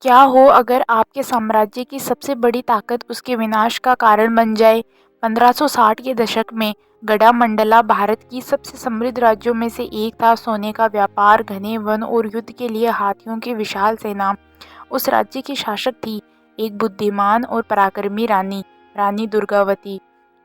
क्या हो अगर आपके साम्राज्य की सबसे बड़ी ताकत उसके विनाश का कारण बन जाए। 1560 के दशक में गडामंडला भारत की सबसे समृद्ध राज्यों में से एक था। सोने का व्यापार, घने वन और युद्ध के लिए हाथियों की विशाल सेना। उस राज्य की शासक थी एक बुद्धिमान और पराक्रमी रानी, रानी दुर्गावती।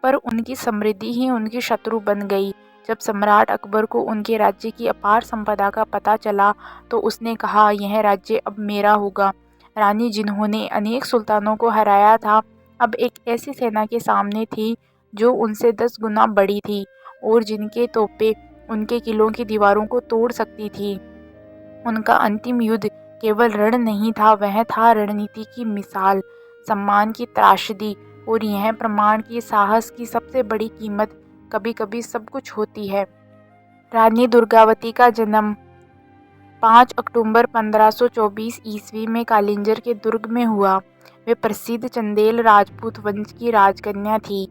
पर उनकी समृद्धि ही उनकी शत्रु बन गई। जब सम्राट अकबर को उनके राज्य की अपार संपदा का पता चला तो उसने कहा, यह राज्य अब मेरा होगा। रानी, जिन्होंने अनेक सुल्तानों को हराया था, अब एक ऐसी सेना के सामने थी जो उनसे 10 गुना बड़ी थी और जिनके तोपें उनके किलों की दीवारों को तोड़ सकती थी। उनका अंतिम युद्ध केवल रण नहीं था, वह था रणनीति की मिसाल, सम्मान की त्रासदी और यह प्रमाण कि साहस की सबसे बड़ी कीमत कभी कभी सब कुछ होती है। रानी दुर्गावती का जन्म 5 अक्टूबर 1524 ईस्वी में कालिंजर के दुर्ग में हुआ। वे प्रसिद्ध चंदेल राजपूत वंश की राजकन्या थी।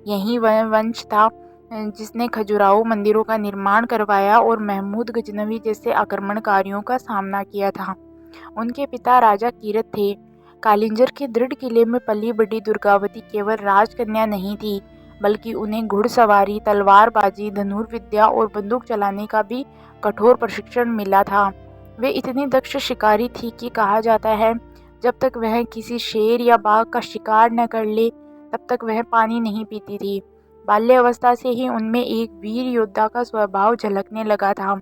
यही वह वंश था जिसने खजुराहो मंदिरों का निर्माण करवाया और महमूद गजनवी जैसे आक्रमणकारियों का सामना किया था। उनके पिता राजा कीरत थे। कालिंजर के दृढ़ किले में पली बढ़ी दुर्गावती केवल राजकन्या नहीं थी, बल्कि उन्हें घुड़सवारी, तलवारबाजी, धनुर्विद्या और बंदूक चलाने का भी कठोर प्रशिक्षण मिला था। वे इतनी दक्ष शिकारी थी कि कहा जाता है, जब तक वह किसी शेर या बाघ का शिकार न कर ले, तब तक वह पानी नहीं पीती थी। बाल्यावस्था से ही उनमें एक वीर योद्धा का स्वभाव झलकने लगा था।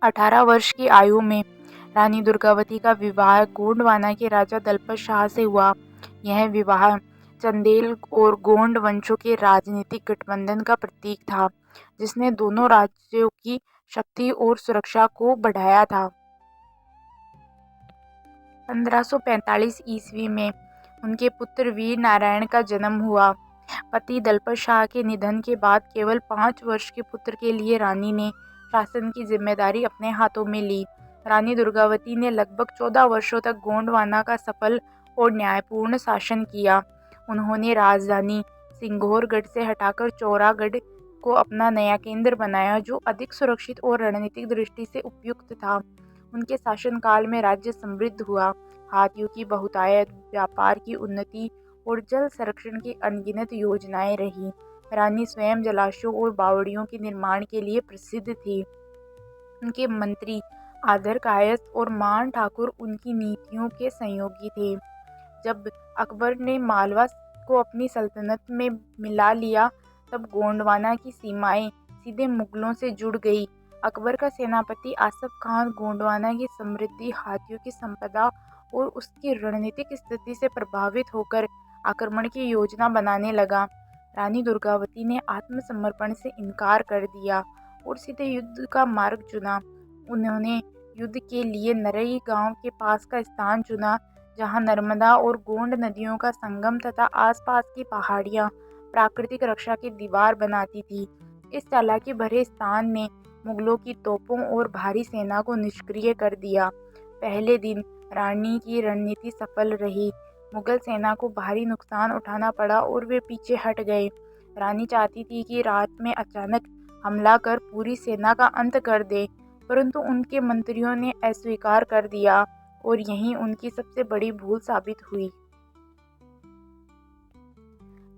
18 वर्ष की आयु में रानी दुर्गावती का विवाह गोंडवाना के राजा दलपत शाह से हुआ। यह विवाह चंदेल और गोंड वंशों के राजनीतिक गठबंधन का प्रतीक था, जिसने दोनों राज्यों की शक्ति और सुरक्षा को बढ़ाया था। 1545 ईस्वी में उनके पुत्र वीर नारायण का जन्म हुआ। पति दलपत शाह के निधन के बाद केवल 5 वर्ष के पुत्र के लिए रानी ने शासन की जिम्मेदारी अपने हाथों में ली। रानी दुर्गावती ने लगभग 14 वर्षों तक गोंडवाना का सफल और न्यायपूर्ण शासन किया। उन्होंने राजधानी सिंघोरगढ़ से हटाकर चौरागढ़ को अपना नया केंद्र बनाया, जो अधिक सुरक्षित और रणनीतिक दृष्टि से उपयुक्त था। उनके शासनकाल में राज्य समृद्ध हुआ। हाथियों की बहुतायत, व्यापार की उन्नति और जल संरक्षण की अनगिनत योजनाएं रही। रानी स्वयं जलाशयों और बावड़ियों के निर्माण के लिए प्रसिद्ध थी। उनके मंत्री आदर कायस्थ और मान ठाकुर उनकी नीतियों के सहयोगी थे। जब अकबर ने मालवा को अपनी सल्तनत में मिला लिया, तब गोंडवाना की सीमाएं सीधे मुगलों से जुड़ गई। अकबर का सेनापति आसफ खान गोंडवाना की समृद्धि, हाथियों की संपदा और उसकी रणनीतिक स्थिति से प्रभावित होकर आक्रमण की योजना बनाने लगा। रानी दुर्गावती ने आत्मसमर्पण से इनकार कर दिया और सीधे युद्ध का मार्ग चुना। उन्होंने युद्ध के लिए नरई गांव के पास का स्थान चुना, जहां नर्मदा और गोंड नदियों का संगम तथा आसपास की पहाड़ियां प्राकृतिक रक्षा की दीवार बनाती थी। इस चालाकी भरे स्थान ने मुगलों की तोपों और भारी सेना को निष्क्रिय कर दिया। पहले दिन रानी की रणनीति सफल रही। मुगल सेना को भारी नुकसान उठाना पड़ा और वे पीछे हट गए। रानी चाहती थी कि रात में अचानक हमला कर पूरी सेना का अंत कर दे, परंतु उनके मंत्रियों ने अस्वीकार कर दिया और यही उनकी सबसे बड़ी भूल साबित हुई।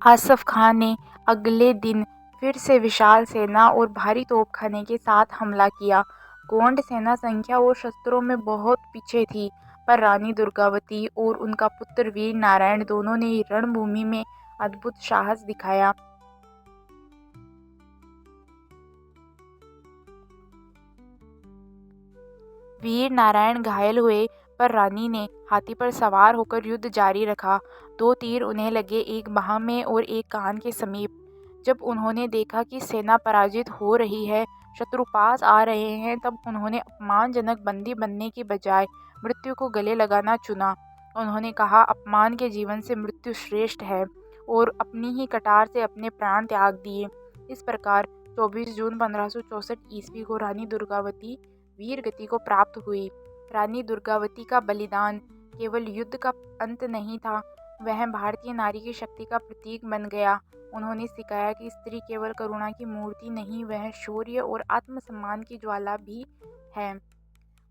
आसफ खान ने अगले दिन फिर से विशाल सेना और भारी तोपखाने के साथ हमला किया। गोंड सेना संख्या और शस्त्रों में बहुत पीछे थी, पर रानी दुर्गावती और उनका पुत्र वीर नारायण दोनों ने रणभूमि में अद्भुत साहस दिखाया। वीर नारायण घायल हुए, पर रानी ने हाथी पर सवार होकर युद्ध जारी रखा। 2 तीर उन्हें लगे, एक बाह में और एक कान के समीप। जब उन्होंने देखा कि सेना पराजित हो रही है, शत्रु पास आ रहे हैं, तब उन्होंने अपमानजनक बंदी बनने की बजाय मृत्यु को गले लगाना चुना। उन्होंने कहा, अपमान के जीवन से मृत्यु श्रेष्ठ है, और अपनी ही कटार से अपने प्राण त्याग दिए। इस प्रकार 24 जून 1564 ईस्वी को रानी दुर्गावती वीर गति को प्राप्त हुई। रानी दुर्गावती का बलिदान केवल युद्ध का अंत नहीं था, वह भारतीय नारी की शक्ति का प्रतीक बन गया। उन्होंने सिखाया कि स्त्री केवल करुणा की मूर्ति नहीं, वह शौर्य और आत्मसम्मान की ज्वाला भी है।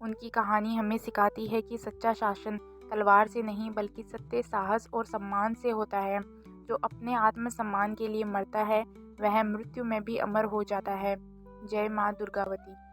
उनकी कहानी हमें सिखाती है कि सच्चा शासन तलवार से नहीं बल्कि सत्य, साहस और सम्मान से होता है। जो अपने आत्मसम्मान के लिए मरता है वह मृत्यु में भी अमर हो जाता है। जय माँ दुर्गावती।